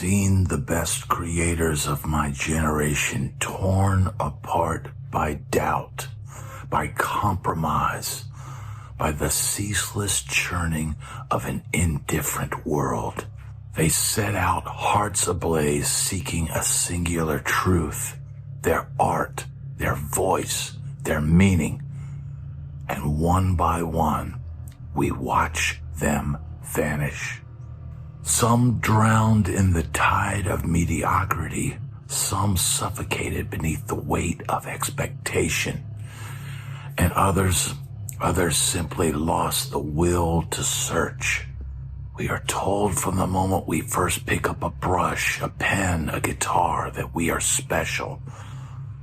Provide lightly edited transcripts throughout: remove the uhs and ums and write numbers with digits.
seen the best creators of my generation torn apart by doubt, by compromise, by the ceaseless churning of an indifferent world. They set out hearts ablaze, seeking a singular truth, their art, their voice, their meaning. And one by one, we watch them vanish. Some drowned in the tide of mediocrity, some suffocated beneath the weight of expectation, and others simply lost the will to search. We are told from the moment we first pick up a brush, a pen, a guitar, that we are special,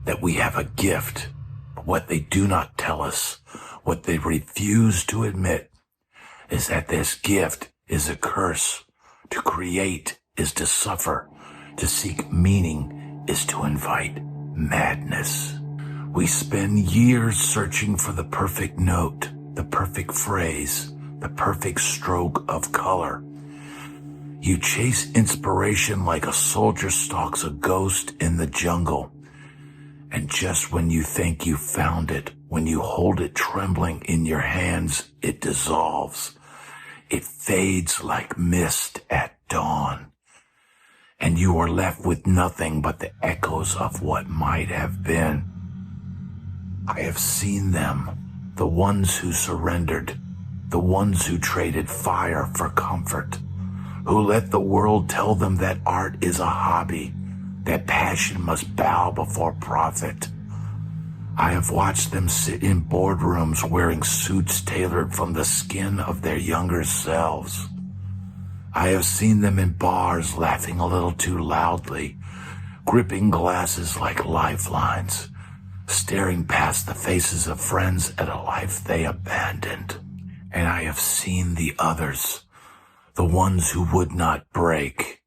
that we have a gift. But what they do not tell us, what they refuse to admit, is that this gift is a curse. To create is to suffer. To seek meaning is to invite madness. We spend years searching for the perfect note, the perfect phrase, the perfect stroke of color. You chase inspiration like a soldier stalks a ghost in the jungle. And just when you think you found it, when you hold it trembling in your hands, it dissolves. It fades like mist at dawn. And you are left with nothing but the echoes of what might have been. I have seen them, the ones who surrendered, the ones who traded fire for comfort, who let the world tell them that art is a hobby, that passion must bow before profit. I have watched them sit in boardrooms wearing suits tailored from the skin of their younger selves. I have seen them in bars laughing a little too loudly, gripping glasses like lifelines, staring past the faces of friends at a life they abandoned. And I have seen the others, the ones who would not break,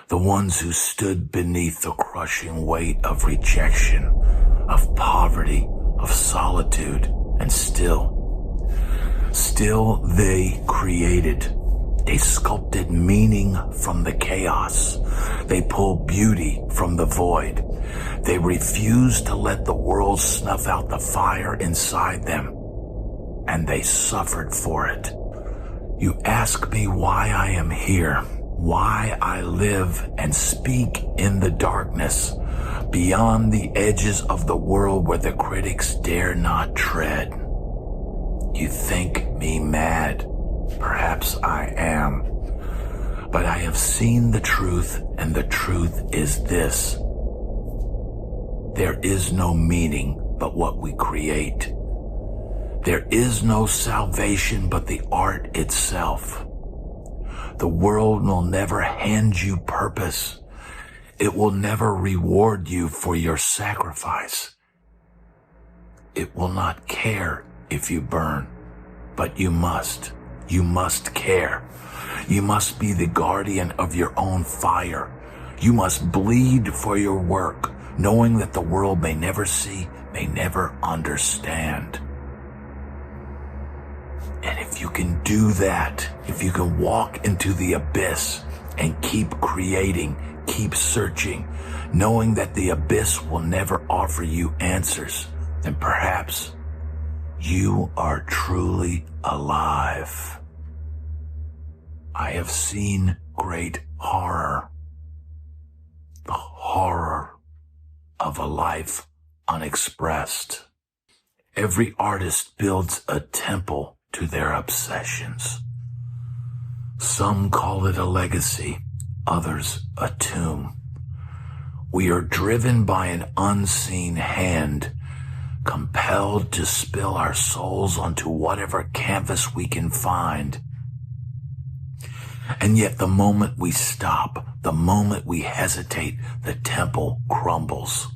the ones who stood beneath the crushing weight of rejection, of poverty, of solitude, and still they created. They sculpted meaning from the chaos. They pulled beauty from the void. They refused to let the world snuff out the fire inside them, and they suffered for it. You ask me why I am here, why I live and speak in the darkness, beyond the edges of the world where the critics dare not tread. You think me mad. Perhaps I am. But I have seen the truth, and the truth is this. There is no meaning but what we create. There is no salvation but the art itself. The world will never hand you purpose. It will never reward you for your sacrifice. It will not care if you burn, but you must. You must care. You must be the guardian of your own fire. You must bleed for your work, knowing that the world may never see, may never understand. And if you can do that, if you can walk into the abyss and keep creating, keep searching, knowing that the abyss will never offer you answers, then perhaps you are truly alive. I have seen great horror, the horror of a life unexpressed. Every artist builds a temple to their obsessions. Some call it a legacy, others a tomb. We are driven by an unseen hand, compelled to spill our souls onto whatever canvas we can find. And yet the moment we stop, the moment we hesitate, the temple crumbles.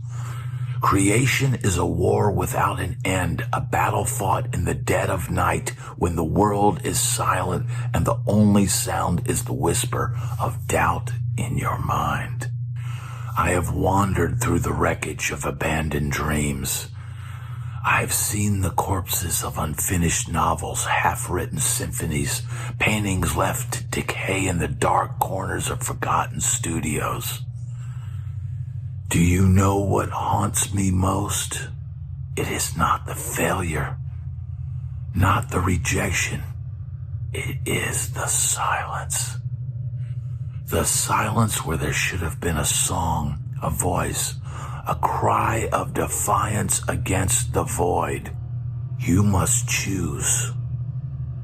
Creation is a war without an end, a battle fought in the dead of night when the world is silent and the only sound is the whisper of doubt in your mind. I have wandered through the wreckage of abandoned dreams. I've seen the corpses of unfinished novels, half-written symphonies, paintings left to decay in the dark corners of forgotten studios. Do you know what haunts me most? It is not the failure, not the rejection. It is the silence. The silence where there should have been a song, a voice, a cry of defiance against the void. You must choose.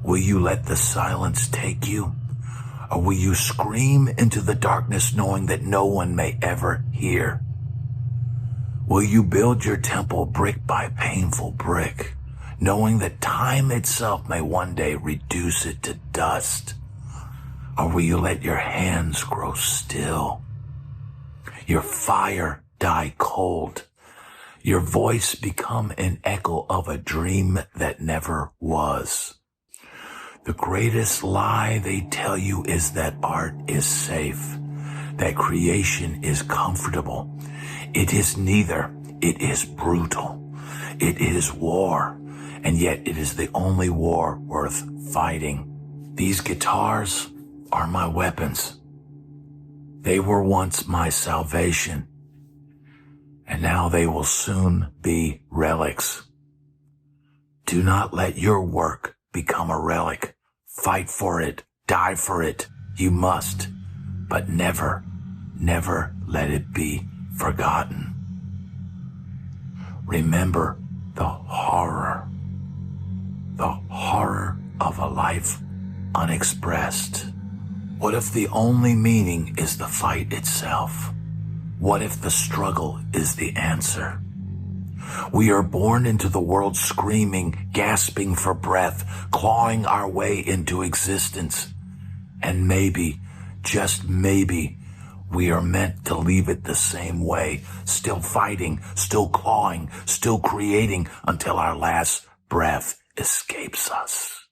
Will you let the silence take you? Or will you scream into the darkness knowing that no one may ever hear? Will you build your temple brick by painful brick, knowing that time itself may one day reduce it to dust? Or will you let your hands grow still, your fire die cold, your voice become an echo of a dream that never was? The greatest lie they tell you is that art is safe, that creation is comfortable. It is neither. It is brutal. It is war, and yet it is the only war worth fighting. These guitars are my weapons. They were once my salvation, and now they will soon be relics. Do not let your work become a relic. Fight for it. Die for it. You must, but never, never let it be forgotten. Remember the horror of a life unexpressed. What if the only meaning is the fight itself? What if the struggle is the answer? We are born into the world screaming, gasping for breath, clawing our way into existence. And maybe, just maybe, we are meant to leave it the same way, still fighting, still clawing, still creating until our last breath escapes us.